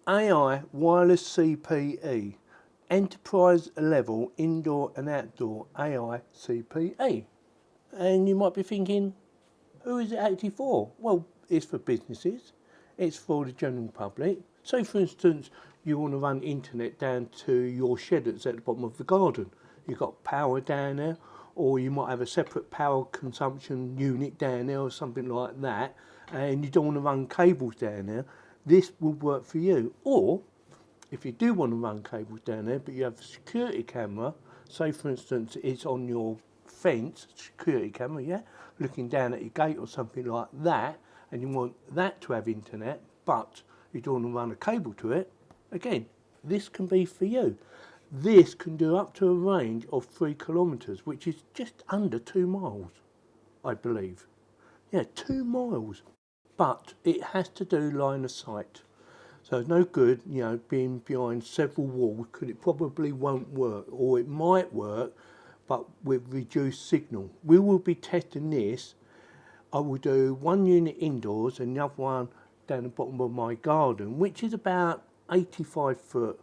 AI wireless CPE, enterprise level indoor and outdoor AI CPE. And you might be thinking, who is it actually for? Well, it's for businesses, it's for the general public. So for instance, you want to run internet down to your shed that's at the bottom of the garden. You've got power down there, or you might have a separate power consumption unit down there or something like that, and you don't want to run cables down there. This will work for you. Or if you do want to run cables down there, but you have a security camera, say for instance it's on your fence, security camera, yeah, looking down at your gate or something like that, and you want that to have internet, but you don't want to run a cable to it, again, this can be for you. This can do up to a range of 3 kilometres, which is just under 2 miles, I believe. Yeah, 2 miles. But it has to do line of sight. So it's no good, you know, being behind several walls, because it probably won't work, or it might work, but with reduced signal. We will be testing this. I will do one unit indoors and the other one down the bottom of my garden, which is about 85 foot.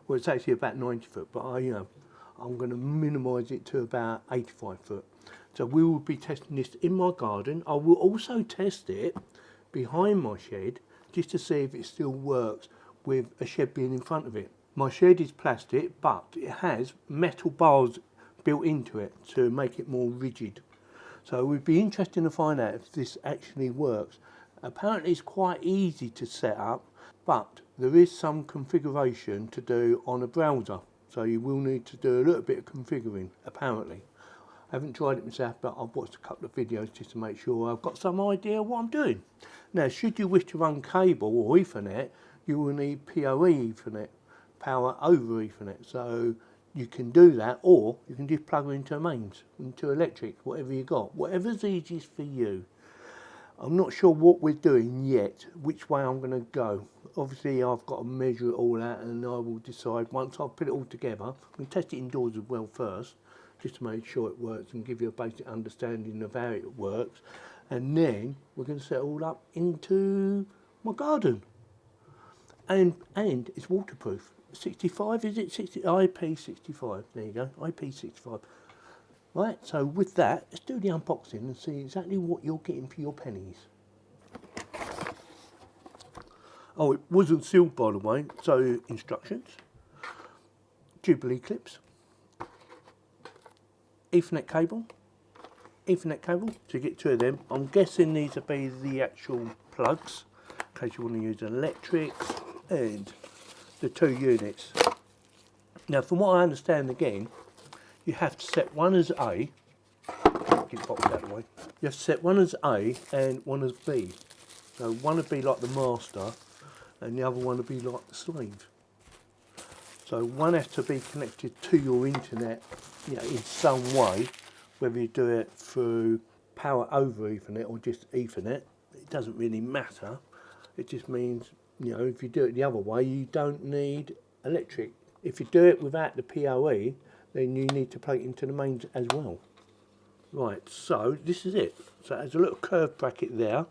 Well, it's actually about 90 foot, but I'm going to minimise it to about 85 foot. So we will be testing this in my garden. I will also test it behind my shed, just to see if it still works with a shed being in front of it. My shed is plastic, but it has metal bars built into it to make it more rigid. So it would be interesting to find out if this actually works. Apparently it's quite easy to set up, but there is some configuration to do on a browser. So you will need to do a little bit of configuring, apparently. I haven't tried it myself, but I've watched a couple of videos just to make sure I've got some idea of what I'm doing. Now, should you wish to run cable or Ethernet, you will need PoE Ethernet, power over Ethernet. So you can do that, or you can just plug it into mains, into electric, whatever you got, whatever's easiest for you. I'm not sure what we're doing yet, which way I'm going to go. Obviously, I've got to measure it all out, and I will decide once I've put it all together. I'm going to test it indoors as well first, just to make sure it works and give you a basic understanding of how it works. And then we're going to set it all up into my garden. And it's waterproof. 65, is it? 60, IP65. There you go, IP65. Right, so with that, let's do the unboxing and see exactly what you're getting for your pennies. Oh, it wasn't sealed, by the way. So instructions, Jubilee clips, Ethernet cable to get 2 of them. I'm guessing these will be the actual plugs, in case you want to use electrics, and the 2 units. Now, from what I understand, again, you have to set one as A. Get the box out of the way. You have to set one as A and one as B. So one would be like the master, and the other one would be like the slave. So one has to be connected to your internet, you know, in some way, whether you do it through power over Ethernet or just Ethernet. It doesn't really matter. It just means, you know, if you do it the other way, you don't need electric. If you do it without the PoE, then you need to plug it into the mains as well. Right, so this is it. So there's a little curved bracket there,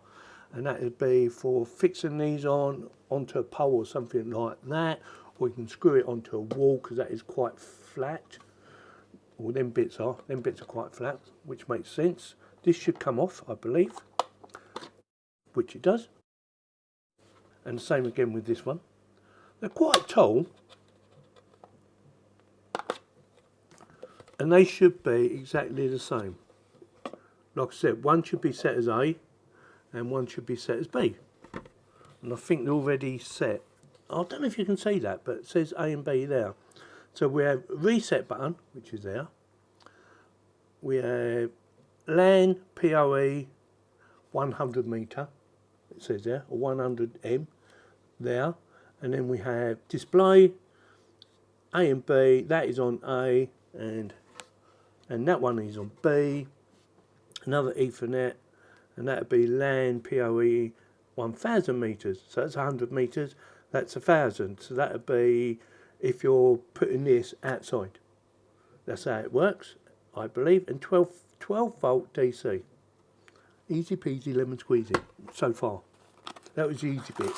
and that would be for fixing these onto a pole or something like that, or you can screw it onto a wall because that is quite flat. Well, them bits are quite flat, which makes sense. This should come off, I believe, which it does. And the same again with this one. They're quite tall, and they should be exactly the same. Like I said, one should be set as A and one should be set as B. And I think they're already set. I don't know if you can see that, but it says A and B there. So we have a reset button, which is there. We have LAN PoE 100 meter, it says there, or 100 M there. And then we have display A and B, that is on A, and that one is on B. Another Ethernet, and that would be LAN PoE 1000 meters. So that's 100 meters, that's 1000. So that would be if you're putting this outside. That's how it works, I believe. And 12 volt DC. Easy peasy lemon squeezy so far. That was the easy bit.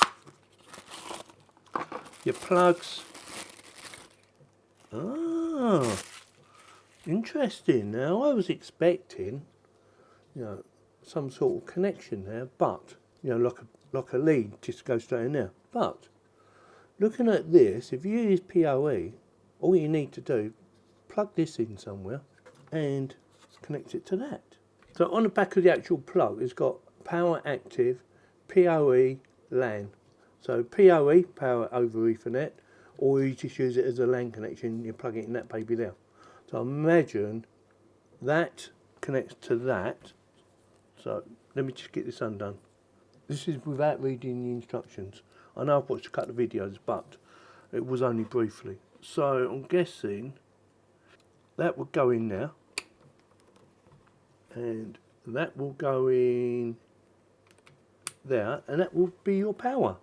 your plugs. Ah, interesting. Now I was expecting, you know, some sort of connection there, but you know, like a lead just goes straight in there. But looking at this, if you use PoE, all you need to do, plug this in somewhere and connect it to that. So on the back of the actual plug, it's got power active, PoE, LAN. So PoE, power over Ethernet, or you just use it as a LAN connection, you plug it in that baby there. So imagine that connects to that. So let me just get this undone. This is without reading the instructions. I know I've watched a couple of videos, but it was only briefly. So I'm guessing that would go in there, and that will go in there, and that will be your power.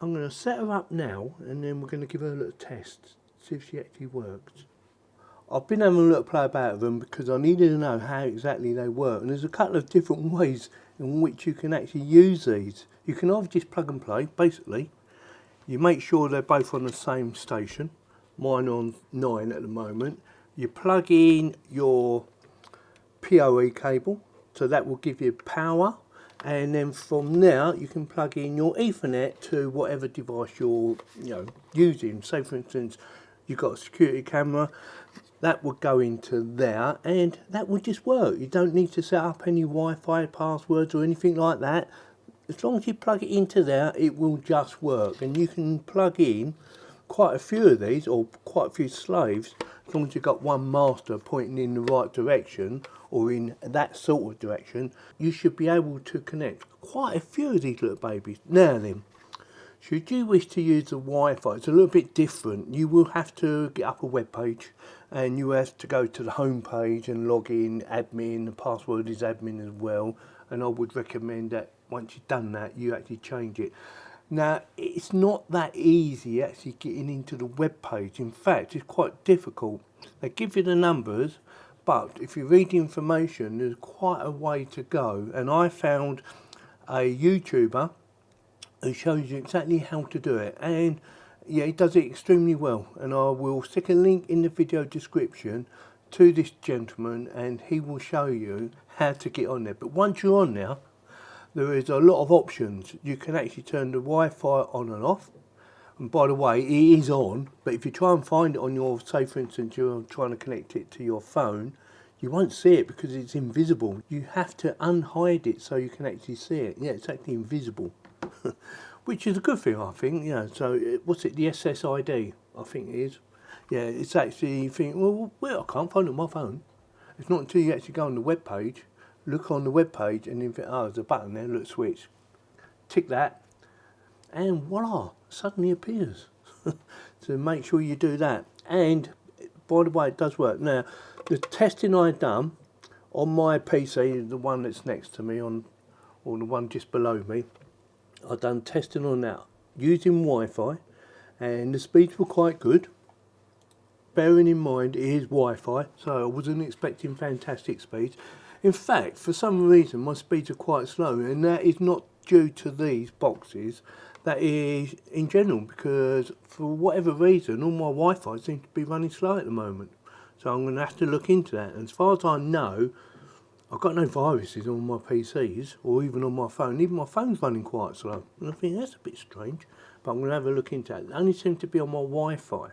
I'm going to set her up now, and then we're going to give her a little test, see if she actually works. I've been having a little play about with them because I needed to know how exactly they work, and there's a couple of different ways in which you can actually use these. You can either just plug and play, basically. You make sure they're both on the same station. Mine on 9 at the moment. You plug in your PoE cable, so that will give you power, and then from there you can plug in your Ethernet to whatever device you're using. Say for instance you've got a security camera, that would go into there and that would just work. You don't need to set up any Wi-Fi passwords or anything like that. As long as you plug it into there, it will just work, and you can plug in quite a few of these, or quite a few slaves, as long as you've got one master pointing in the right direction or in that sort of direction. You should be able to connect quite a few of these little babies. Now then, should you wish to use the Wi-Fi, it's a little bit different. You will have to get up a web page, and you have to go to the home page and log in, admin, the password is admin as well, and I would recommend that once you've done that, you actually change it. Now, it's not that easy actually getting into the web page. In fact, it's quite difficult. They give you the numbers, but if you read the information, there's quite a way to go. And I found a YouTuber who shows you exactly how to do it. And yeah, he does it extremely well. And I will stick a link in the video description to this gentleman, and he will show you how to get on there. But once you're on there, there is a lot of options. You can actually turn the Wi-Fi on and off. And by the way, it is on, but if you try and find it on your, say for instance, you're trying to connect it to your phone, you won't see it because it's invisible. You have to unhide it so you can actually see it. Yeah, it's actually invisible, which is a good thing, I think. You know, so what's it, the SSID, I think it is. Yeah, it's actually, you think, well, I can't find it on my phone. It's not until you actually go on the web page, look on the web page, and then think, oh, there's a button there, look, switch. Tick that, and voila, suddenly appears. So make sure you do that. And by the way, it does work. Now, the testing I've done on my PC, the one that's next to me, or the one just below me, I've done testing on that using Wi-Fi, and the speeds were quite good. Bearing in mind it is Wi-Fi, so I wasn't expecting fantastic speeds. In fact, for some reason my speeds are quite slow, and that is not due to these boxes, that is in general, because for whatever reason all my Wi-Fi seems to be running slow at the moment. So I'm going to have to look into that. And as far as I know, I've got no viruses on my PCs or even on my phone. Even my phone's running quite slow, and I think that's a bit strange, but I'm going to have a look into that. It only seems to be on my Wi-Fi.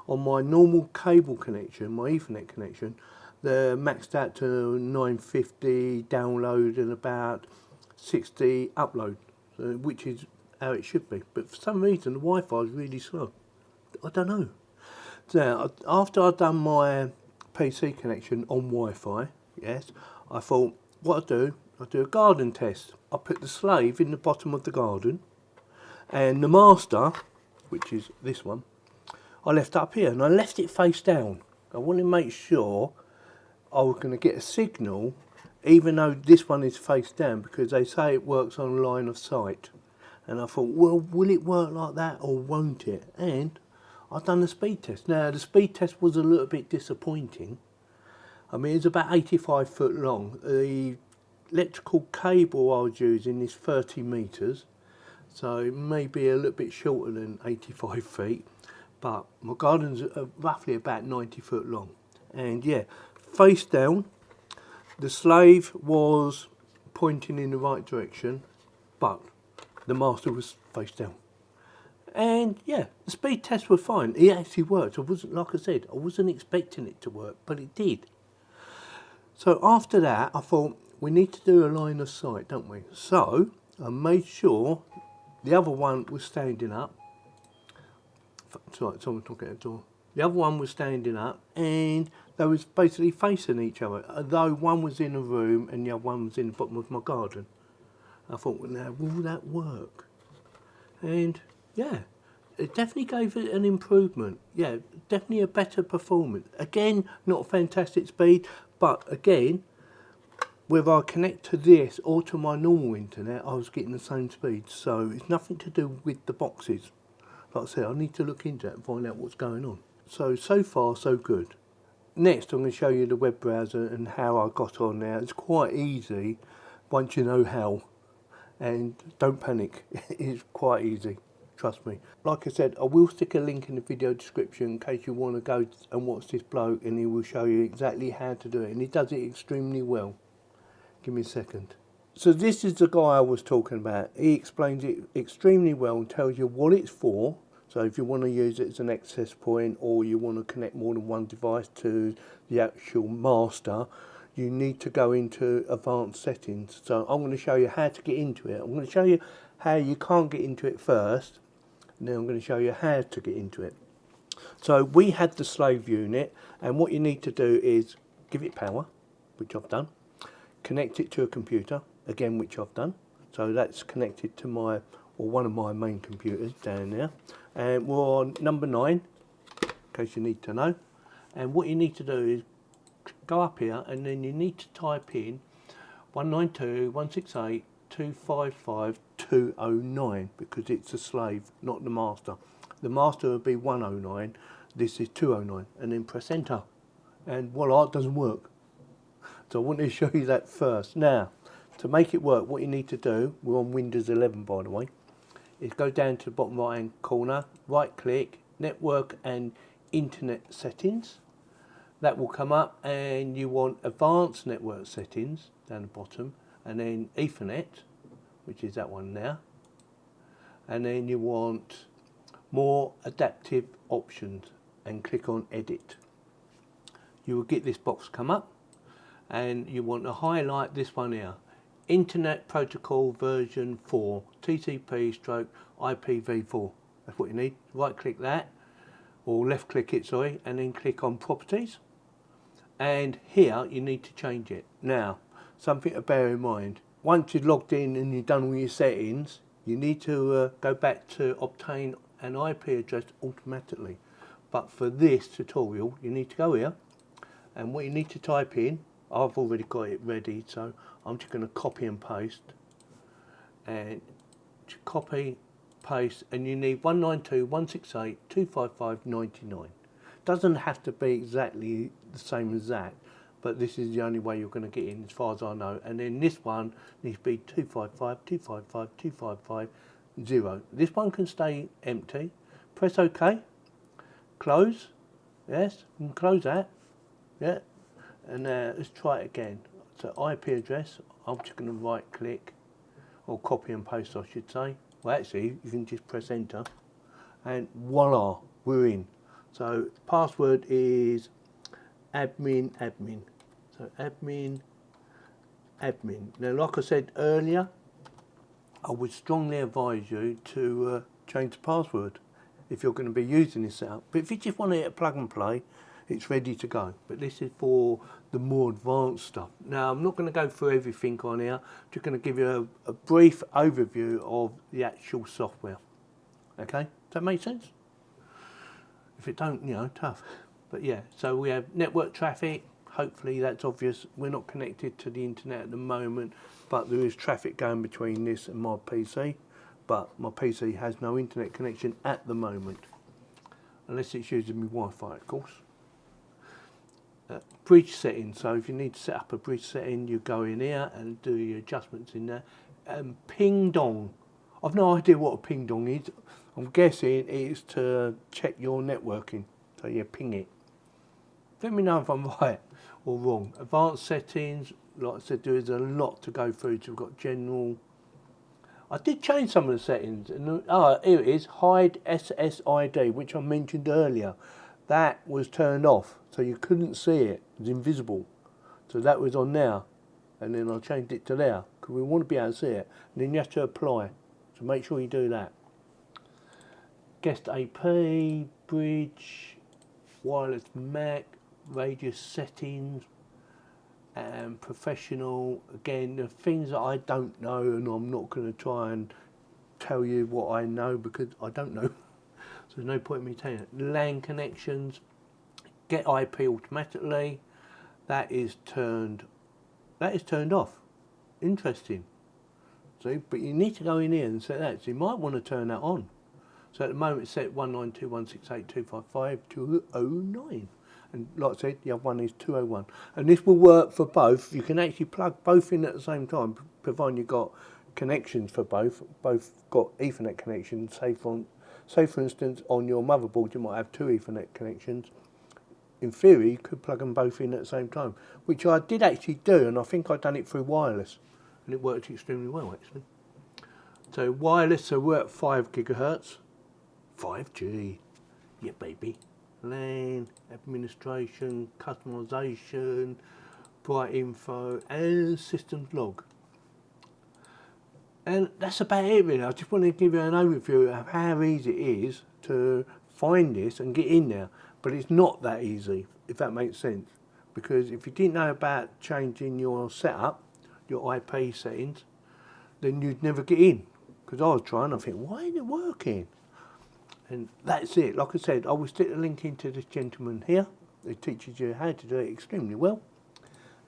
On my normal cable connection, my Ethernet connection, they're maxed out to 950 download and about 60 upload, which is how it should be. But for some reason, the Wi-Fi is really slow. I don't know. So after I've done my PC connection on Wi-Fi, yes, I thought, what I'll do a garden test. I put the slave in the bottom of the garden, and the master, which is this one, I left up here, and I left it face down. I wanted to make sure I was going to get a signal, even though this one is face down, because they say it works on line of sight. And I thought, well, will it work like that or won't it? And I've done the speed test. Now, the speed test was a little bit disappointing. I mean, it's about 85 foot long. The electrical cable I was using is 30 metres. so it may be a little bit shorter than 85 feet, but my garden's roughly about 90 foot long. And yeah, face down, the slave was pointing in the right direction, but the master was face down. And yeah, the speed tests were fine. It actually worked. I wasn't, like I said, I wasn't expecting it to work, but it did. So after that, I thought, we need to do a line of sight, don't we? So I made sure the other one was standing up. Sorry, someone's knocking at the door. The other one was standing up, and they was basically facing each other, although one was in a room and the other one was in the bottom of my garden. I thought, well, now, will that work? And yeah, it definitely gave it an improvement. Yeah, definitely a better performance. Again, not a fantastic speed, but again, whether I connect to this or to my normal internet, I was getting the same speed. So it's nothing to do with the boxes. Like I said, I need to look into it and find out what's going on. So far, so good. Next, I'm going to show you the web browser and how I got on there. It's quite easy once you know how. And don't panic, it's quite easy, trust me. Like I said, I will stick a link in the video description in case you want to go and watch this bloke, and he will show you exactly how to do it. And he does it extremely well. Give me a second. So this is the guy I was talking about. He explains it extremely well and tells you what it's for. So if you want to use it as an access point, or you want to connect more than one device to the actual master, you need to go into advanced settings. So I'm going to show you how to get into it. I'm going to show you how you can't get into it first, and then I'm going to show you how to get into it. So we had the slave unit, and what you need to do is give it power, which I've done, connect it to a computer, again, which I've done. So that's connected to my, or one of my main computers down there. And we're on number 9, in case you need to know. And what you need to do is go up here, and then you need to type in 192.168.255.209, because it's a slave, not the master. The master would be 109, this is 209, and then press enter. And voila, it doesn't work. So I want to show you that first. Now, to make it work, what you need to do, we're on Windows 11 by the way, is go down to the bottom right hand corner, right click, network and internet settings. That will come up, and you want advanced network settings down the bottom, and then Ethernet, which is that one there. And then you want more adaptive options, and click on edit. You will get this box come up, and you want to highlight this one here, Internet Protocol version 4, TCP/IPv4. That's what you need. Right click that, or left click it, sorry, and then click on properties. And here you need to change it. Now, something to bear in mind, once you've logged in and you've done all your settings, you need to go back to obtain an IP address automatically. But for this tutorial, you need to go here, and what you need to type in, I've already got it ready, so I'm just going to copy and paste, and copy, paste, and you need 192.168.255.99. Doesn't have to be exactly the same as that, but this is the only way you're going to get in as far as I know. And then this one needs to be 255.255.255.0. This one can stay empty. Press OK, close, yes, and close that, yeah. And let's try it again. So IP address, I'm just going to right click, or copy and paste I should say. Well actually, you can just press enter, and voila, we're in. So password is admin. So admin. Now like I said earlier, I would strongly advise you to change the password if you're going to be using this setup. But if you just want to hit a plug and play, it's ready to go. But this is for the more advanced stuff. Now I'm not going to go through everything on here, just going to give you a brief overview of the actual software. Okay, does that make sense? If it don't, you know, tough. But yeah, so we have network traffic. Hopefully that's obvious. We're not connected to the internet at the moment, but there is traffic going between this and my PC. But my PC has no internet connection at the moment, unless it's using my Wi-Fi, of course. Bridge settings. So if you need to set up a bridge setting, you go in here and do your adjustments in there. Ping dong. I've no idea what a ping dong is. I'm guessing it's to check your networking. So you ping it. Let me know if I'm right or wrong. Advanced settings, like I said, there is a lot to go through. So we've got general. I did change some of the settings. And, here it is, hide SSID, which I mentioned earlier. That was turned off, so you couldn't see it. It was invisible. So that was on there. And then I changed it to there, because we want to be able to see it. And then you have to apply. So make sure you do that. Guest AP, bridge, wireless MAC, radius settings, and professional. Again, the things that I don't know, and I'm not going to try and tell you what I know because I don't know. So there's no point in me telling it. LAN connections, get IP automatically. That is turned off. Interesting. See, but you need to go in here and set that. So you might want to turn that on. So at the moment it's set 192.168.255.209. And like I said, the other one is 201. And this will work for both. You can actually plug both in at the same time, providing you've got connections for both. Both got Ethernet connections. Say for instance, on your motherboard you might have 2 Ethernet connections. In theory, you could plug them both in at the same time, which I did actually do, and I think I've done it through wireless, and it worked extremely well actually. So wireless, so we're at 5 gigahertz. 5G, yeah baby. LAN, administration, customization, bright info, and systems log. And that's about it really. I just want to give you an overview of how easy it is to find this and get in there. But it's not that easy, if that makes sense. Because if you didn't know about changing your setup, your IP settings, then you'd never get in. Because I was trying, I think, why ain't it working? And that's it. Like I said, I will stick a link into this gentleman here. It teaches you how to do it extremely well.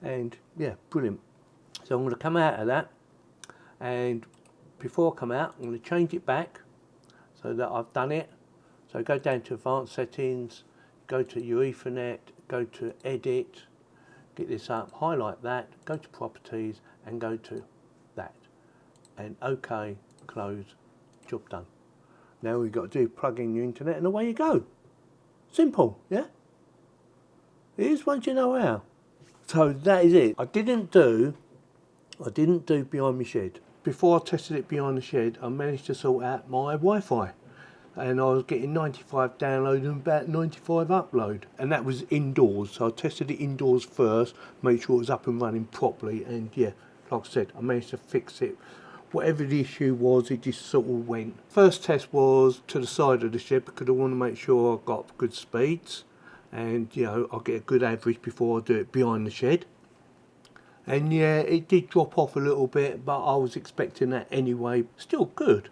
And yeah, brilliant. So I'm going to come out of that. And before I come out, I'm going to change it back so that I've done it. So go down to advanced settings, go to your Ethernet, go to edit, get this up, highlight that, go to properties and go to that. And OK, close, job done. Now we've got to do plug in your internet and away you go. Simple, yeah? It is once you know how. So that is it. I didn't do behind my shed. Before I tested it behind the shed, I managed to sort out my Wi-Fi. And I was getting 95 download and about 95 upload. And that was indoors. So I tested it indoors first, made sure it was up and running properly. And yeah, like I said, I managed to fix it. Whatever the issue was, it just sort of went. First test was to the side of the shed because I want to make sure I got good speeds. And you know, I'll get a good average before I do it behind the shed. And yeah, it did drop off a little bit, but I was expecting that anyway. Still good,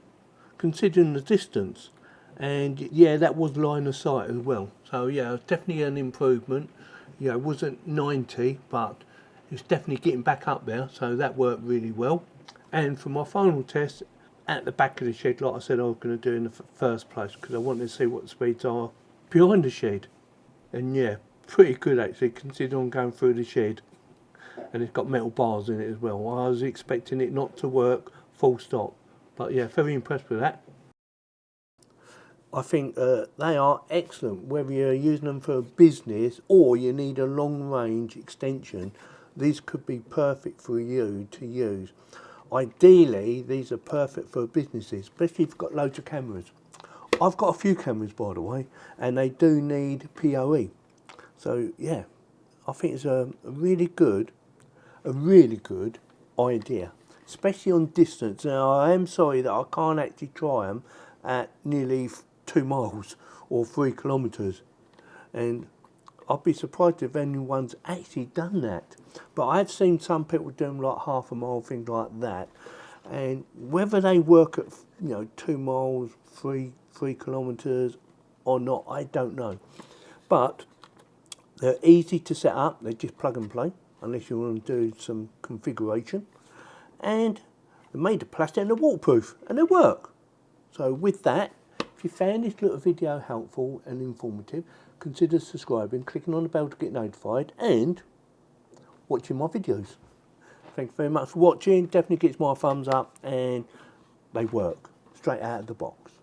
considering the distance. And yeah, that was line of sight as well. So yeah, it's definitely an improvement. You know, it wasn't 90, but it's definitely getting back up there. So that worked really well. And for my final test at the back of the shed, like I said I was going to do in the first place, because I wanted to see what the speeds are behind the shed. And yeah, pretty good actually, considering I'm going through the shed. And it's got metal bars in it as well. I was expecting it not to work full stop. But yeah, very impressed with that. I think they are excellent, whether you're using them for a business or you need a long range extension. These could be perfect for you to use. Ideally, these are perfect for businesses, especially if you've got loads of cameras. I've got a few cameras, by the way, and they do need PoE. So yeah, I think it's a really good idea, especially on distance. Now, I am sorry that I can't actually try them at nearly 2 miles or 3 kilometres, and I'd be surprised if anyone's actually done that. But I've seen some people doing like half a mile, things like that, and whether they work at 2 miles, 3 kilometres or not, I don't know. But they're easy to set up. They just plug and play, unless you want to do some configuration. And they're made of plastic and they're waterproof, and they work. So with that, if you found this little video helpful and informative, consider subscribing, clicking on the bell to get notified, and watching my videos. Thank you very much for watching. Definitely gets my thumbs up, and they work. straight out of the box.